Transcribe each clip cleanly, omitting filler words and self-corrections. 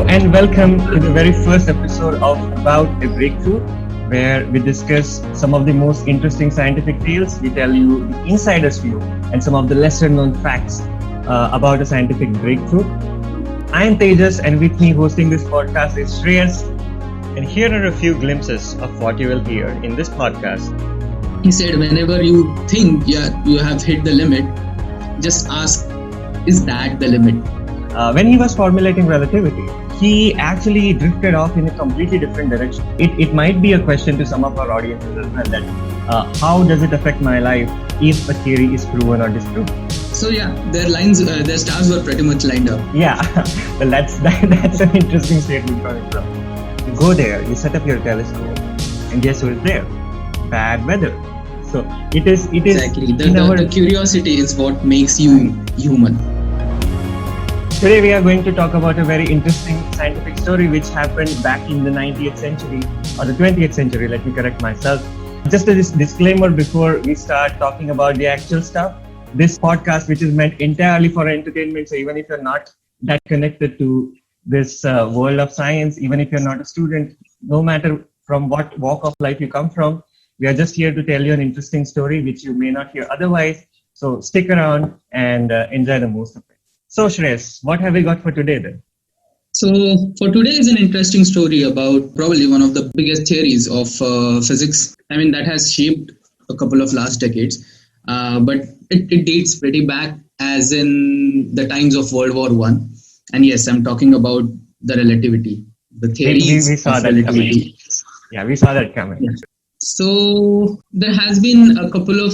and welcome to the very first episode of About a Breakthrough, where we discuss some of the most interesting scientific fields. We tell you the insider's view and some of the lesser known facts about a scientific breakthrough. I am Tejas, and with me hosting this podcast is Shreyas. And here are a few glimpses of what you will hear in this podcast. He said, whenever you think you have hit the limit, just ask, is that the limit? When he was formulating relativity, he actually drifted off in a completely different direction. It might be a question to some of our audiences as well, that how does it affect my life if a theory is proven or disproven? So their stars were pretty much lined up. Yeah, well that's an interesting statement coming from. You go there, you set up your telescope, and guess who is there? Bad weather. So it is exactly. The curiosity is what makes you human. Today we are going to talk about a very interesting scientific story which happened back in the 19th century or the 20th century, let me correct myself. Just a disclaimer before we start talking about the actual stuff. This podcast, which is meant entirely for entertainment, so even if you're not that connected to this world of science, even if you're not a student, no matter from what walk of life you come from, we are just here to tell you an interesting story which you may not hear otherwise. So stick around and enjoy the most of it. So Shreyas, what have we got for today then? So for today is an interesting story about probably one of the biggest theories of physics. I mean, that has shaped a couple of last decades, but it dates pretty back as in the times of World War I. And yes, I'm talking about the relativity, the theories we saw of that relativity. Coming. Yeah, we saw that coming. Yeah. So there has been a couple of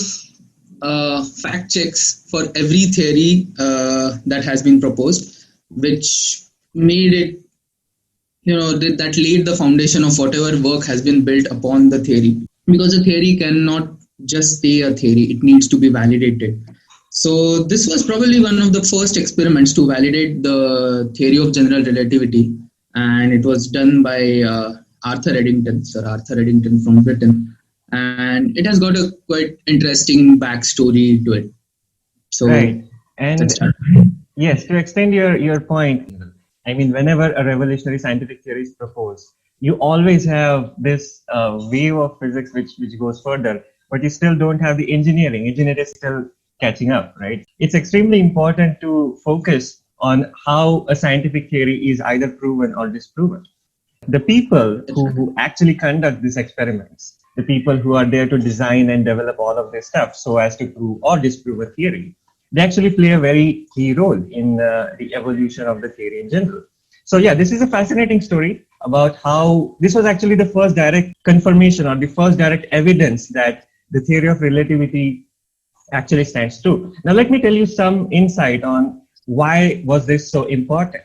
fact checks for every theory that has been proposed, which made it, that laid the foundation of whatever work has been built upon the theory. Because a theory cannot just stay a theory, it needs to be validated. So this was probably one of the first experiments to validate the theory of general relativity, and it was done by Sir Arthur Eddington from Britain. And it has got a quite interesting backstory to it. So, right. And yes, to extend your point, I mean, whenever a revolutionary scientific theory is proposed, you always have this wave of physics which goes further, but you still don't have the engineering. Engineering is still catching up, right? It's extremely important to focus on how a scientific theory is either proven or disproven. The people who actually conduct these experiments, the people who are there to design and develop all of this stuff so as to prove or disprove a theory, they actually play a very key role in the evolution of the theory in general. So yeah, this is a fascinating story about how this was actually the first direct confirmation or the first direct evidence that the theory of relativity actually stands true. Now let me tell you some insight on why was this so important.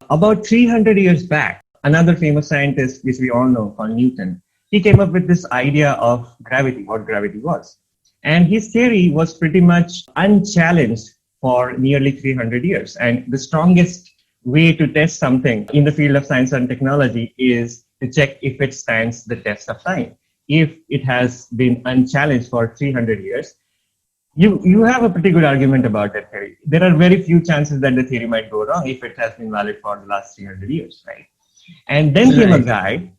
About 300 years back, another famous scientist, which we all know, called Newton, he came up with this idea of gravity, what gravity was. And his theory was pretty much unchallenged for nearly 300 years. And the strongest way to test something in the field of science and technology is to check if it stands the test of time. If it has been unchallenged for 300 years, you have a pretty good argument about that theory. There are very few chances that the theory might go wrong if it has been valid for the last 300 years, right? And then came a guy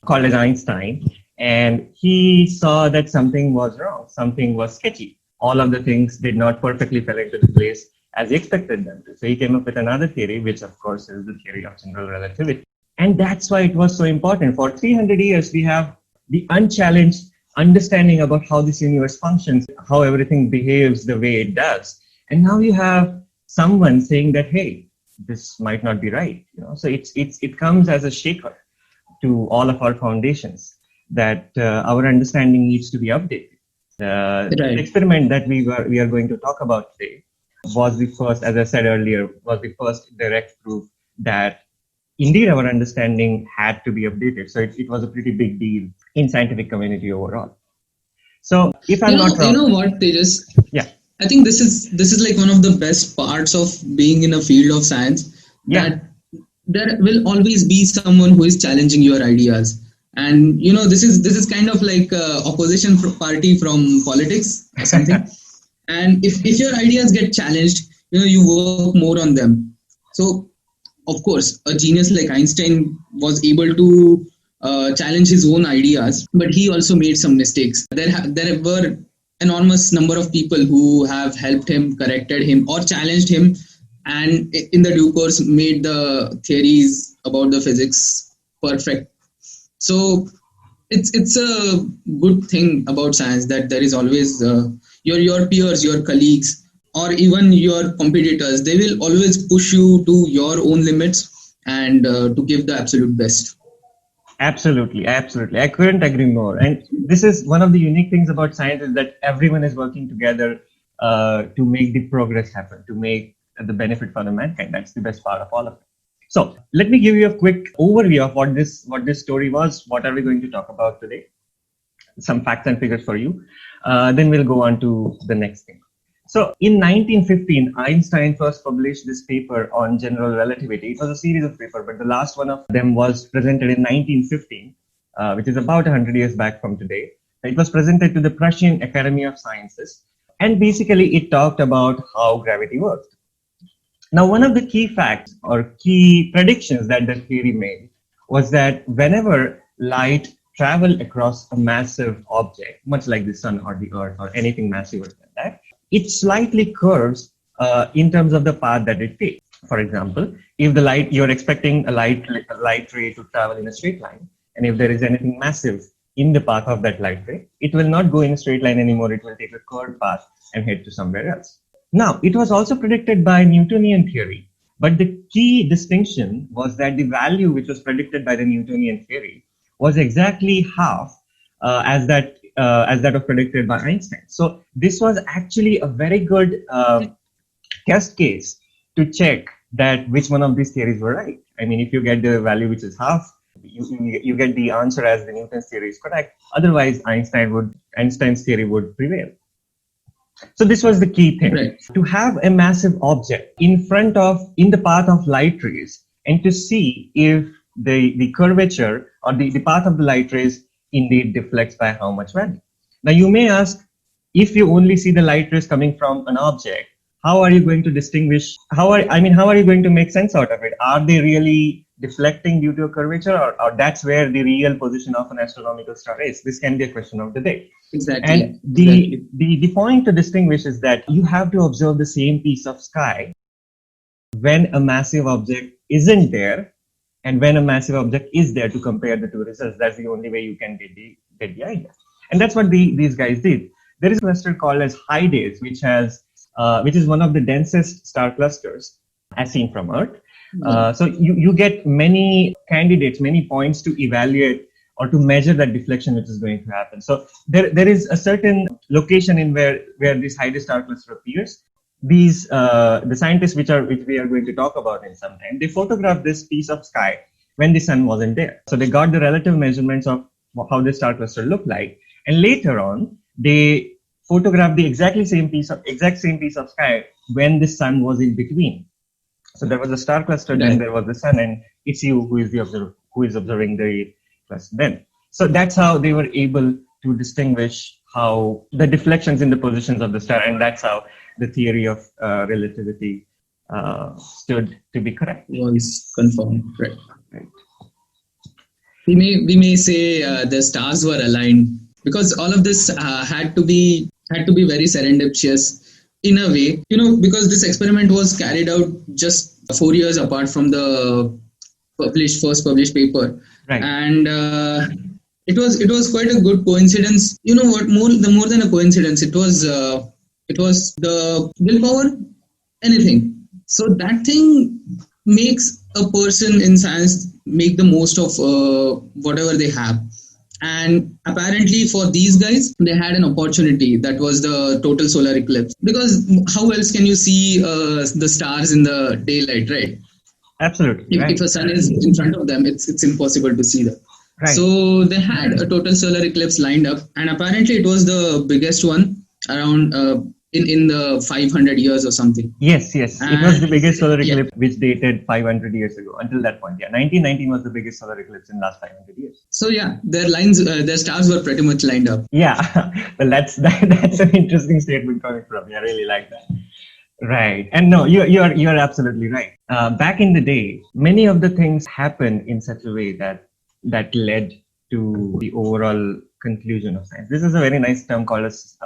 called as Einstein, and he saw that something was wrong, something was sketchy. All of the things did not perfectly fall into the place as he expected them to. So he came up with another theory, which of course is the theory of general relativity. And that's why it was so important. For 300 years, we have the unchallenged understanding about how this universe functions, how everything behaves the way it does. And now you have someone saying that, hey, this might not be right. So it comes as a shaker to all of our foundations that our understanding needs to be updated. The experiment that we are going to talk about today was the first, as I said earlier, was the first direct proof that indeed our understanding had to be updated. So it was a pretty big deal in scientific community overall. So if I'm not wrong, you know what, Tejas? Yeah, I think this is like one of the best parts of being in a field of science. Yeah. That there will always be someone who is challenging your ideas. And this is kind of like opposition party from politics or something. And if your ideas get challenged, you work more on them. So of course, a genius like Einstein was able to challenge his own ideas, but he also made some mistakes. There were enormous number of people who have helped him, corrected him, or challenged him, and in the due course made the theories about the physics perfect. So it's a good thing about science that there is always your peers, your colleagues, or even your competitors. They will always push you to your own limits and to give the absolute best. Absolutely, absolutely. I couldn't agree more. And this is one of the unique things about science is that everyone is working together to make the progress happen, to make the benefit for the mankind. That's the best part of all of it. So let me give you a quick overview of what this story was. What are we going to talk about today? Some facts and figures for you. Then we'll go on to the next thing. So in 1915, Einstein first published this paper on general relativity. It was a series of papers, but the last one of them was presented in 1915, which is about 100 years back from today. It was presented to the Prussian Academy of Sciences, and basically it talked about how gravity works. Now, one of the key facts or key predictions that the theory made was that whenever light traveled across a massive object, much like the sun or the earth or anything massive than that, it slightly curves in terms of the path that it takes. For example, if the light, you're expecting a light ray to travel in a straight line, and if there is anything massive in the path of that light ray, it will not go in a straight line anymore. It will take a curved path and head to somewhere else. Now, it was also predicted by Newtonian theory, but the key distinction was that the value which was predicted by the Newtonian theory was exactly half as that was predicted by Einstein. So this was actually a very good test case to check that which one of these theories were right. I mean, if you get the value which is half, you get the answer as the Newton's theory is correct. Otherwise, Einstein's theory would prevail. So this was the key thing, Right. To have a massive object in the path of light rays, and to see if the curvature or the path of the light rays indeed deflects by how much value. Now you may ask, if you only see the light rays coming from an object, how are you going to distinguish? How are you going to make sense out of it? Are they really deflecting due to a curvature, or that's where the real position of an astronomical star is? This can be a question of the day. Exactly. And the point to distinguish is that you have to observe the same piece of sky when a massive object isn't there, and when a massive object is there, to compare the two results. That's the only way you can get the idea. And that's what these guys did. There is a cluster called as Hyades, which is one of the densest star clusters as seen from Earth. So you get many candidates, many points to evaluate or to measure that deflection which is going to happen. So there is a certain location in where this Hyades star cluster appears. These the scientists which we are going to talk about in some time, they photographed this piece of sky when the sun wasn't there. So they got the relative measurements of how the star cluster looked like, and later on they photographed the exact same piece of sky when the sun was in between. So there was a star cluster, then there was the sun, and it's you who is observing the cluster then. So that's how they were able to distinguish how the deflections in the positions of the star, and that's how the theory of relativity stood to be correct. Was confirmed. Right. We may say the stars were aligned, because all of this had to be very serendipitous in a way, because this experiment was carried out just 4 years apart from the first published paper, right. And it was quite a good coincidence. You know what? More than a coincidence, it was the willpower, anything. So that thing makes a person in science make the most of whatever they have. And apparently for these guys, they had an opportunity. That was the total solar eclipse. Because how else can you see the stars in the daylight, right? Absolutely. If a sun is in front of them, it's impossible to see them. Right. So they had a total solar eclipse lined up, and apparently it was the biggest one around in the 500 years or something. Yes. It was the biggest solar eclipse, which dated 500 years ago. Until that point, 1919 was the biggest solar eclipse in the last 500 years. So their stars were pretty much lined up. Yeah, well, that's an interesting statement coming from. I really like that. Right. And no, you're absolutely right. Back in the day, many of the things happened in such a way that led to the overall conclusion of science. This is a very nice term called as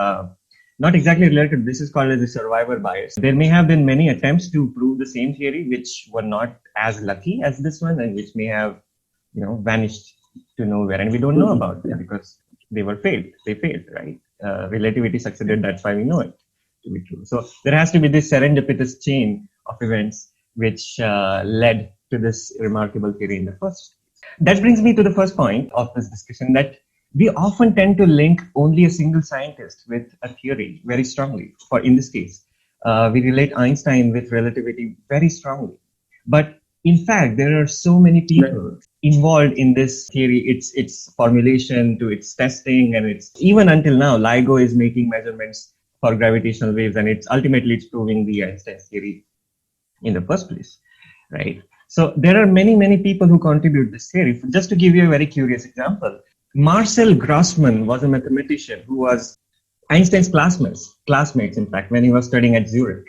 not exactly related. This is called as the survivor bias. There may have been many attempts to prove the same theory, which were not as lucky as this one, and which may have vanished to nowhere, and we don't know about them because they were failed. They failed, right? Relativity succeeded. That's why we know it to be true. So there has to be this serendipitous chain of events which led to this remarkable theory in the first. That brings me to the first point of this discussion, that we often tend to link only a single scientist with a theory very strongly. For in this case, we relate Einstein with relativity very strongly. But in fact, there are so many people involved in this theory, its formulation to its testing, and it's even until now, LIGO is making measurements for gravitational waves, and it's proving the Einstein theory in the first place, right? So there are many people who contribute this theory. Just to give you a very curious example, Marcel Grossmann was a mathematician who was Einstein's classmates, in fact, when he was studying at Zurich.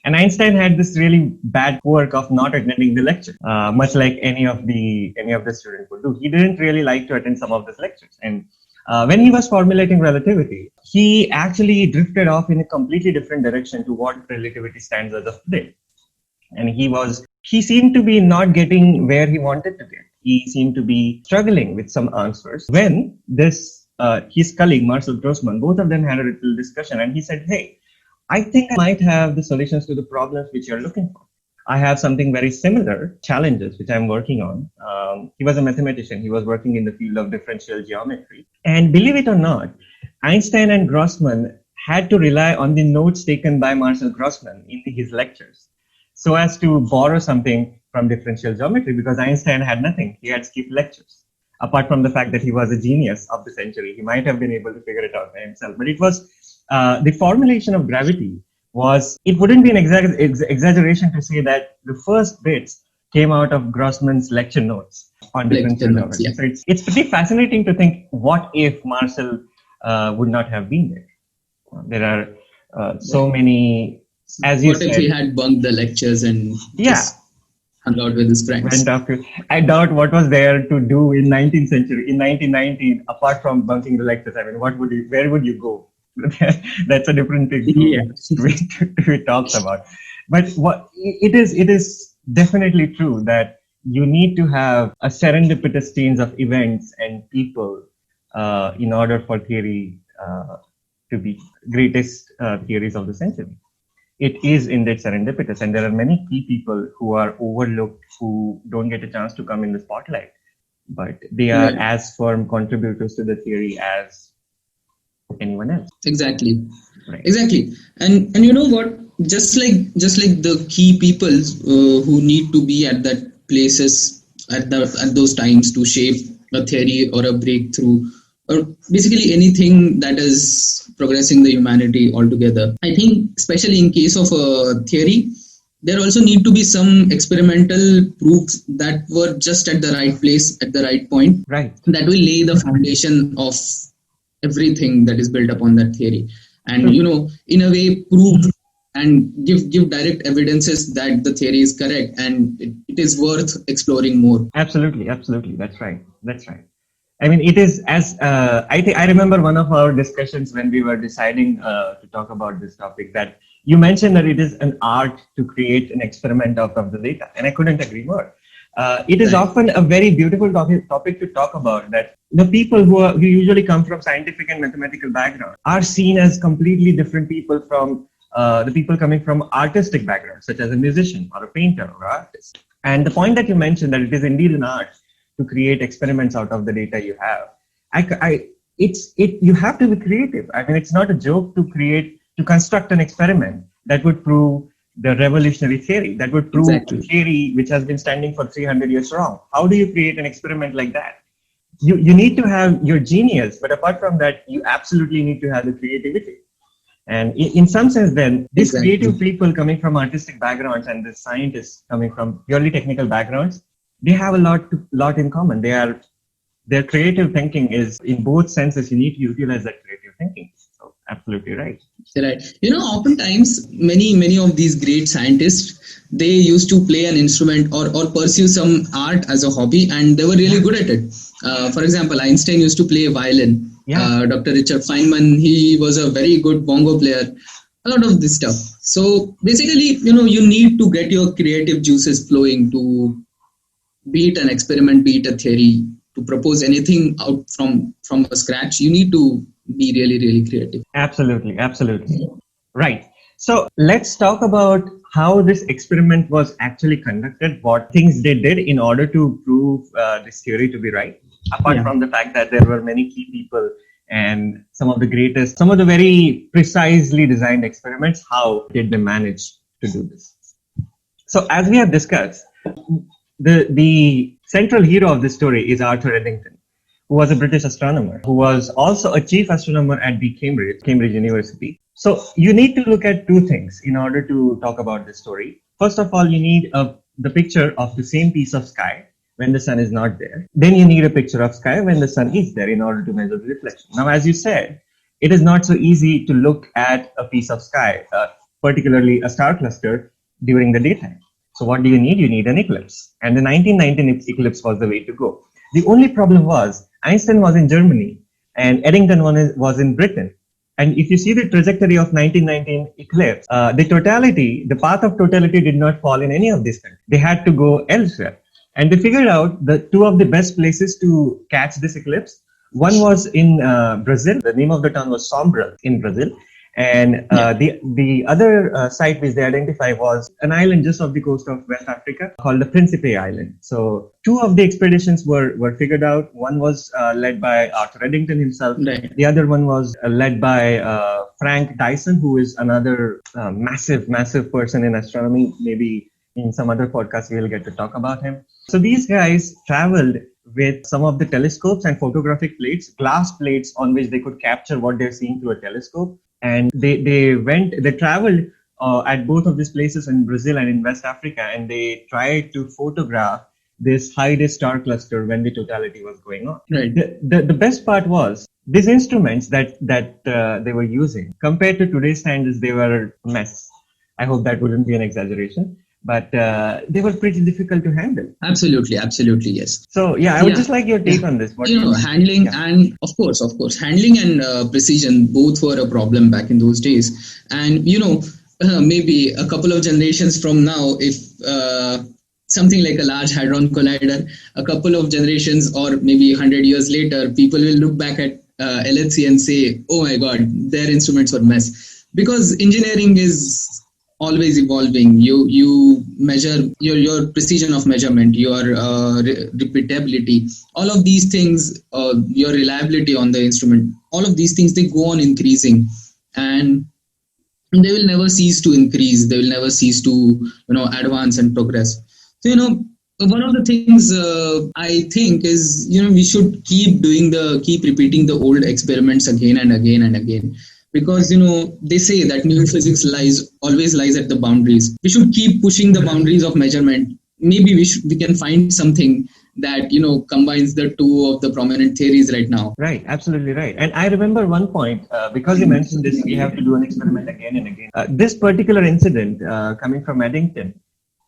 And Einstein had this really bad quirk of not attending the lecture, much like any of the students would do. He didn't really like to attend some of these lectures. And when he was formulating relativity, he actually drifted off in a completely different direction to what relativity stands as of today. And he seemed to be not getting where he wanted to get. He seemed to be struggling with some answers. When his colleague, Marcel Grossmann, both of them had a little discussion, and he said, "Hey, I think I might have the solutions to the problems which you're looking for. I have something very similar, challenges, which I'm working on." He was a mathematician. He was working in the field of differential geometry. And believe it or not, Einstein and Grossmann had to rely on the notes taken by Marcel Grossmann in his lectures so as to borrow something from differential geometry, because Einstein had nothing. He had skipped lectures. Apart from the fact that he was a genius of the century, he might have been able to figure it out by himself. But it was the formulation of gravity it wouldn't be an exaggeration to say that the first bits came out of Grossmann's lecture notes on differential geometry. Yeah. So it's pretty fascinating to think, what if Marcel would not have been there? There are so many, as you said. What if he had bunked the lectures and just hung out with his friends? I doubt what was there to do in 19th century, in 1919, apart from bunking the lectures. I mean, where would you go? That's a different thing to be talked about. But it is definitely true that you need to have a serendipitous chains of events and people in order for theory to be greatest theories of the century. It is indeed serendipitous, and there are many key people who are overlooked, who don't get a chance to come in the spotlight, but they are as firm contributors to the theory as anyone else. Exactly. And you know what, just like the key people who need to be at that places at those times to shape a theory or a breakthrough, or basically anything that is progressing the humanity altogether. I think especially in case of a theory, there also need to be some experimental proofs that were just at the right place at the right point, that will lay the foundation of everything that is built upon that theory, and in a way prove and give direct evidences that the theory is correct and it is worth exploring more. Absolutely, that's right. I mean, it is as I remember one of our discussions when we were deciding to talk about this topic, that you mentioned that it is an art to create an experiment out of the data, and I couldn't agree more. It is often a very beautiful topic to talk about, that the people who usually come from scientific and mathematical background are seen as completely different people from the people coming from artistic backgrounds, such as a musician or a painter or artist. And the point that you mentioned, that it is indeed an art to create experiments out of the data you have. You have to be creative. I mean, it's not a joke to construct an experiment that would prove the revolutionary theory, that would prove a theory which has been standing for 300 years wrong. How do you create an experiment like that? You need to have your genius, but apart from that, you absolutely need to have the creativity. And in some sense, then, these creative people coming from artistic backgrounds and the scientists coming from purely technical backgrounds, they have a lot in common. Their creative thinking is, in both senses, you need to utilize that creative thinking. So Absolutely right. Right. Oftentimes many of these great scientists, they used to play an instrument or pursue some art as a hobby, and they were really good at it. For example, Einstein used to play violin. Yeah. Dr. Richard Feynman, he was a very good bongo player. A lot of this stuff. So basically, you need to get your creative juices flowing to be it an experiment, be it a theory, to propose anything out from a scratch. You need to be really, really creative. Absolutely. Absolutely. Right. So let's talk about how this experiment was actually conducted, what things they did in order to prove this theory to be right. Apart Yeah. from the fact that there were many key people and some of the very precisely designed experiments, how did they manage to do this? So as we have discussed, the central hero of this story is Arthur Eddington, who was a British astronomer, who was also a chief astronomer at the Cambridge University. So you need to look at two things in order to talk about this story. First of all, you need the picture of the same piece of sky when the sun is not there. Then you need a picture of sky when the sun is there in order to measure the reflection. Now, as you said, it is not so easy to look at a piece of sky, particularly a star cluster, during the daytime. So what do you need? You need an eclipse. And the 1919 eclipse was the way to go. The only problem was Einstein was in Germany and Eddington was in Britain. And if you see the trajectory of 1919 eclipse, the path of totality did not fall in any of these countries. They had to go elsewhere. And they figured out the two of the best places to catch this eclipse. One was in Brazil. The name of the town was Sombra in Brazil. And the other site which they identified was an island just off the coast of West Africa called the Principe Island. So two of the expeditions were figured out. One was led by Arthur Eddington himself. Right. The other one was led by Frank Dyson, who is another massive person in astronomy. Maybe in some other podcast we'll get to talk about him. So these guys traveled with some of the telescopes and photographic plates, glass plates on which they could capture what they're seeing through a telescope. And they traveled at both of these places in Brazil and in West Africa, and they tried to photograph this high-disk star cluster when the totality was going on. Right. The best part was these instruments that they were using, compared to today's standards, they were a mess. I hope that wouldn't be an exaggeration. But they were pretty difficult to handle. Absolutely, yes. So I would just like your take on this. Handling and of course, handling and precision both were a problem back in those days. And maybe a couple of generations from now, if something like a Large Hadron Collider, a couple of generations or maybe 100 years later, people will look back at LHC and say, "Oh my God, their instruments were mess," because engineering is always evolving. You measure your precision of measurement, your repeatability, all of these things, your reliability on the instrument, all of these things, they go on increasing, and they will never cease to increase. They will never cease to advance and progress. So one of the things I think is we should keep repeating the old experiments again and again and again. Because they say that new physics always lies at the boundaries. We should keep pushing the boundaries of measurement. Maybe we can find something that combines the two of the prominent theories right now. Right, absolutely right. And I remember one point, because you mentioned this, we have to do an experiment again and again. This particular incident coming from Eddington,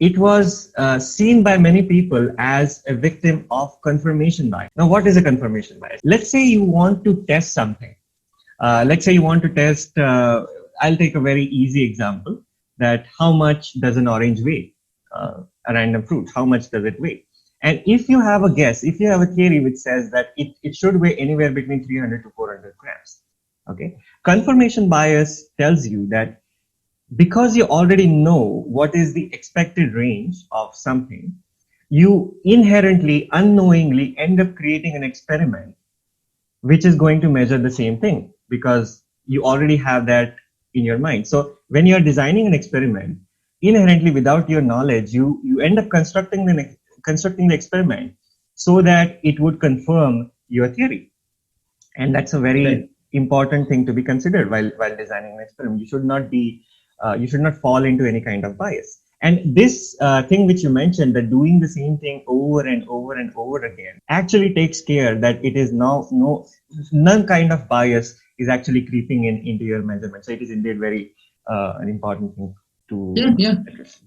it was seen by many people as a victim of confirmation bias. Now, what is a confirmation bias? Let's say you want to test something. Let's say you want to test, I'll take a very easy example, that how much does an orange weigh, a random fruit, how much does it weigh? And if you have a guess, if you have a theory which says that it should weigh anywhere between 300 to 400 grams, okay? Confirmation bias tells you that because you already know what is the expected range of something, you inherently, unknowingly end up creating an experiment which is going to measure the same thing, because you already have that in your mind. So when you're designing an experiment, inherently without your knowledge, you end up constructing the experiment so that it would confirm your theory. And that's a very important thing to be considered while designing an experiment. You should not fall into any kind of bias. And this thing which you mentioned, that doing the same thing over and over again, actually takes care that it is none kind of bias is actually creeping into your measurement. So it is indeed very an important thing to address.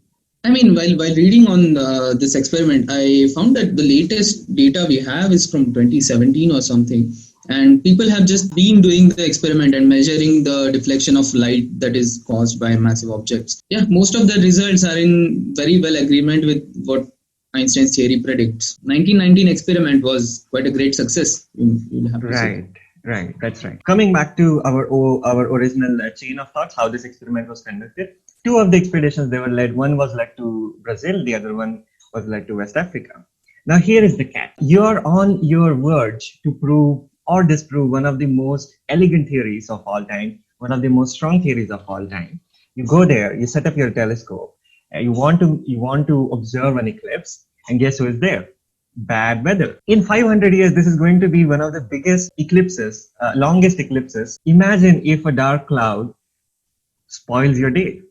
I mean, while reading on this experiment, I found that the latest data we have is from 2017 or something. And people have just been doing the experiment and measuring the deflection of light that is caused by massive objects. Yeah, most of the results are in very well agreement with what Einstein's theory predicts. 1919 experiment was quite a great success. You'll have to say. Right. That's right. Coming back to our original chain of thoughts, how this experiment was conducted. Two of the expeditions they were led. One was led to Brazil. The other one was led to West Africa. Now here is the catch. You're on your verge to prove or disprove one of the most elegant theories of all time, one of the most strong theories of all time. You go there, you set up your telescope, you want to observe an eclipse, and guess who is there? Bad weather. In 500 years, this is going to be one of the biggest eclipses, longest eclipses. Imagine if a dark cloud spoils your day.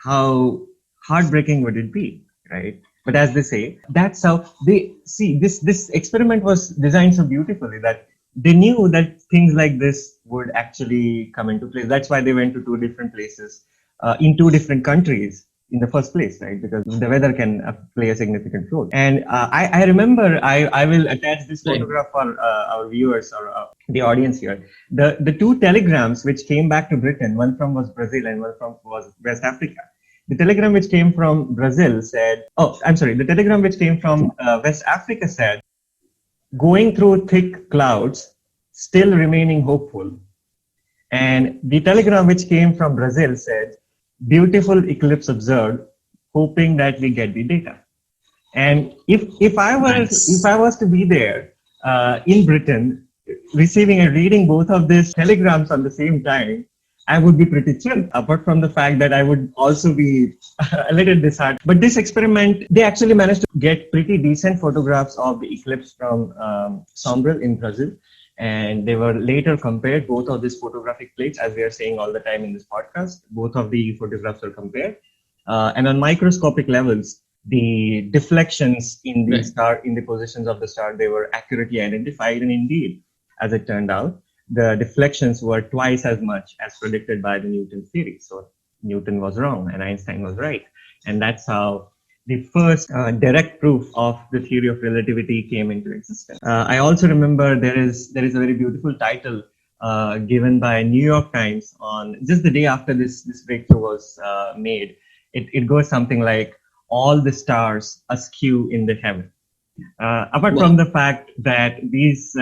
How heartbreaking would it be, right? But as they say, that's how they see this experiment was designed so beautifully that they knew that things like this would actually come into place. That's why they went to two different places in two different countries in the first place, right? Because the weather can play a significant role. And I remember, I will attach this photograph for our viewers or the audience here. The two telegrams which came back to Britain, one from was Brazil and one from was West Africa. The telegram which came from Brazil said, the telegram which came from West Africa said, going through thick clouds, still remaining hopeful. And the telegram which came from Brazil said, beautiful eclipse observed, hoping that we get the data. And if I was to be there in Britain, receiving and reading both of these telegrams on the same time, I would be pretty chill, apart from the fact that I would also be a little disheartened. But this experiment, they actually managed to get pretty decent photographs of the eclipse from Sombral in Brazil. And they were later compared, both of these photographic plates, as we are saying all the time in this podcast, both of the photographs are compared. And on microscopic levels, the deflections in the star, in the positions of the star, they were accurately identified. And indeed, as it turned out, the deflections were twice as much as predicted by the Newton theory. So Newton was wrong and Einstein was right. And that's how the first direct proof of the theory of relativity came into existence. I also remember there is a very beautiful title given by New York Times on just the day after this breakthrough was made. It goes something like, all the stars askew in the heaven. Apart from the fact that these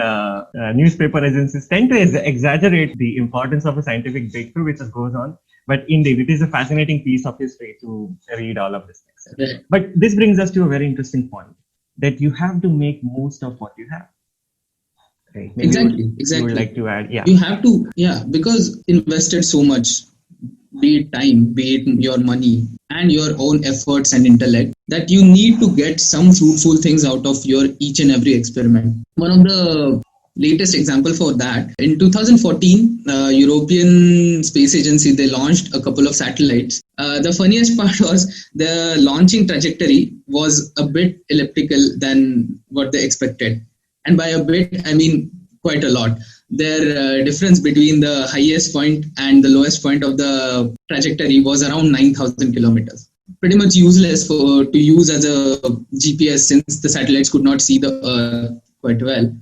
newspaper agencies tend to exaggerate the importance of a scientific breakthrough which goes on, but indeed it is a fascinating piece of history to read all of this things. Right. But this brings us to a very interesting point, that you have to make most of what you have. Right? Maybe Exactly. You would like to add, You have to, because invested so much, be it time, be it your money, and your own efforts and intellect, that you need to get some fruitful things out of your each and every experiment. One of the latest example for that, in 2014, European Space Agency, they launched a couple of satellites. The funniest part was the launching trajectory was a bit elliptical than what they expected. And by a bit, I mean quite a lot. Their difference between the highest point and the lowest point of the trajectory was around 9,000 kilometers. Pretty much useless to use as a GPS, since the satellites could not see the Earth quite well.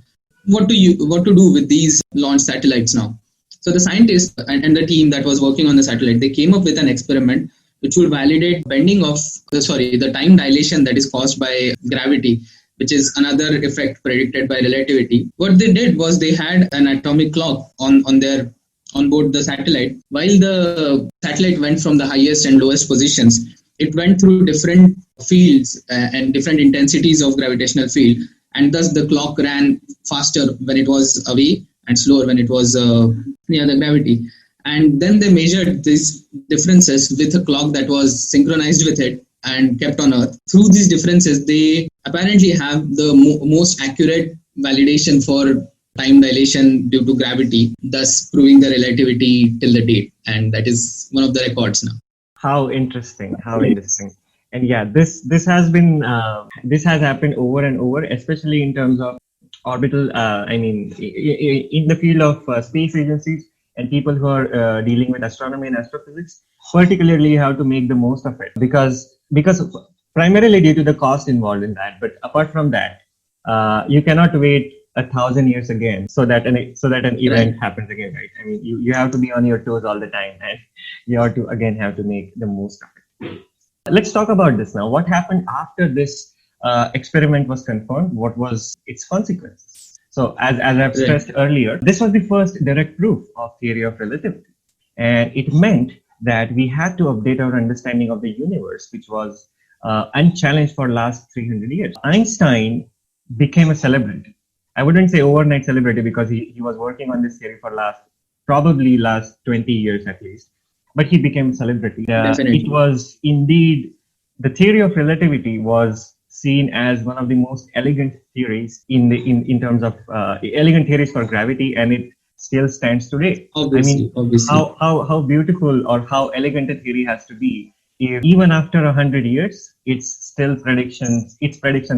What to do with these launch satellites now? So the scientists and the team that was working on the satellite, they came up with an experiment which would validate bending of the time dilation that is caused by gravity, which is another effect predicted by relativity. What they did was they had an atomic clock on board the satellite. While the satellite went from the highest and lowest positions, it went through different fields and different intensities of gravitational field, and thus the clock ran faster when it was away and slower when it was near the gravity. And then they measured these differences with a clock that was synchronized with it and kept on Earth. Through these differences, they apparently have the most accurate validation for time dilation due to gravity, thus proving the relativity till the date. And that is one of the records now. How interesting. And this has happened over and over, especially in terms of orbital, in the field of space agencies. and people who are dealing with astronomy and astrophysics particularly have to make the most of it because primarily due to the cost involved in that. But apart from that, you cannot wait 1,000 years again so that an event happens again, right? I mean, you have to be on your toes all the time, and you have to make the most of it. Let's talk about this now. What happened after this experiment was confirmed? What was its consequences? So, as I've stressed earlier, this was the first direct proof of theory of relativity, and it meant that we had to update our understanding of the universe, which was unchallenged for last 300 years. Einstein became a celebrity. I wouldn't say overnight celebrity because he was working on this theory for probably last 20 years at least, but he became a celebrity. It was indeed, the theory of relativity was seen as one of the most elegant theories in terms of elegant theories for gravity, and it still stands today. Obviously. How beautiful or how elegant a theory has to be if even after 100 years, its predictions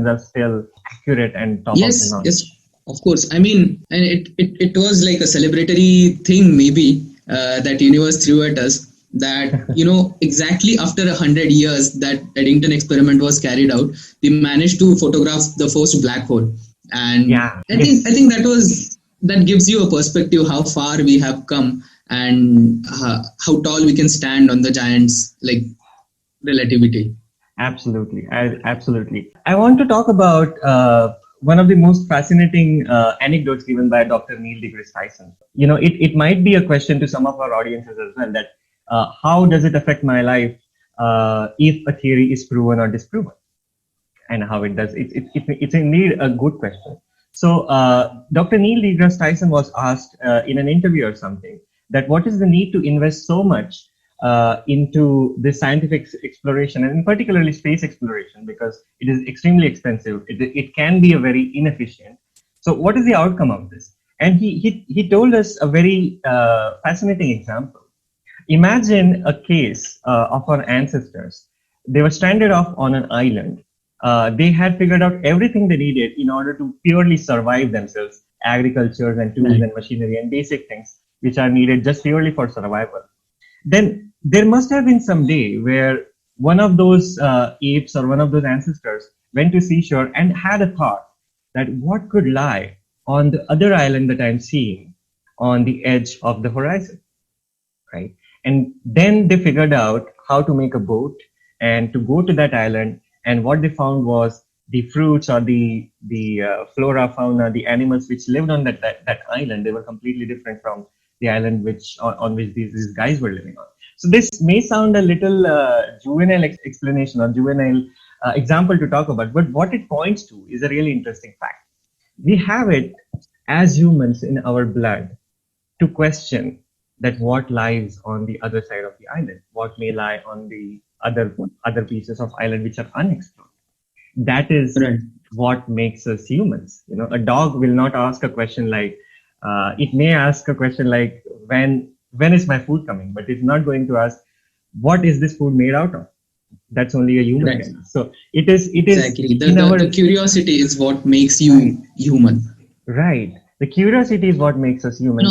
are still accurate and top of the notch. Yes, of course. I mean, and it was like a celebratory thing maybe that universe threw at us, that exactly after 100 years that Eddington experiment was carried out, we managed to photograph the first black hole. And I think that gives you a perspective how far we have come and how tall we can stand on the giants like relativity. Absolutely. I want to talk about one of the most fascinating anecdotes given by Dr. Neil deGrasse Tyson. It might be a question to some of our audiences as well, that how does it affect my life if a theory is proven or disproven, and how it does. It's indeed a good question. So Dr. Neil deGrasse Tyson was asked in an interview or something that what is the need to invest so much into this scientific exploration, and particularly space exploration, because it is extremely expensive. It can be a very inefficient. So what is the outcome of this? And he told us a very fascinating example. Imagine a case of our ancestors. They were stranded off on an island. They had figured out everything they needed in order to purely survive themselves, agriculture and tools and machinery and basic things which are needed just purely for survival. Then there must have been some day where one of those apes or one of those ancestors went to seashore and had a thought that what could lie on the other island that I'm seeing on the edge of the horizon, right? And then they figured out how to make a boat and to go to that island. And what they found was the fruits or the flora, fauna, the animals which lived on that island, they were completely different from the island on which these guys were living on. So this may sound a little juvenile explanation or juvenile example to talk about, but what it points to is a really interesting fact. We have it as humans in our blood to question that what lies on the other side of the island, what may lie on the other pieces of island which are unexplored. That is what makes us humans. A dog will not ask a question like, it may ask a question like, when is my food coming? But it's not going to ask, what is this food made out of? That's only a human can. So it is exactly. The curiosity is what makes you human. Right. The curiosity is what makes us human.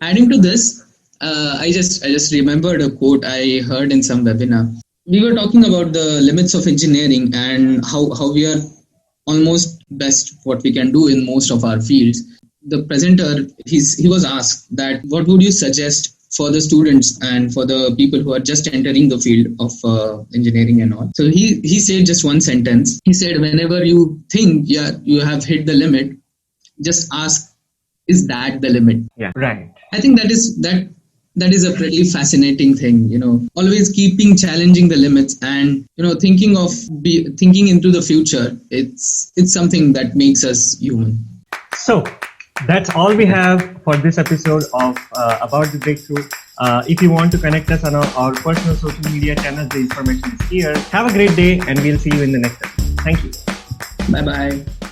Adding to this, I just remembered a quote I heard in some webinar. We were talking about the limits of engineering and how we are almost best what we can do in most of our fields. The presenter, he was asked that what would you suggest for the students and for the people who are just entering the field of engineering and all. So he said just one sentence. He said, whenever you think you have hit the limit, just ask, is that the limit? Yeah, right. I think that is a pretty fascinating thing, always challenging the limits and, thinking into the future. It's something that makes us human. So that's all we have for this episode of About the Breakthrough. If you want to connect us on our personal social media channels, the information is here. Have a great day and we'll see you in the next episode. Thank you. Bye-bye.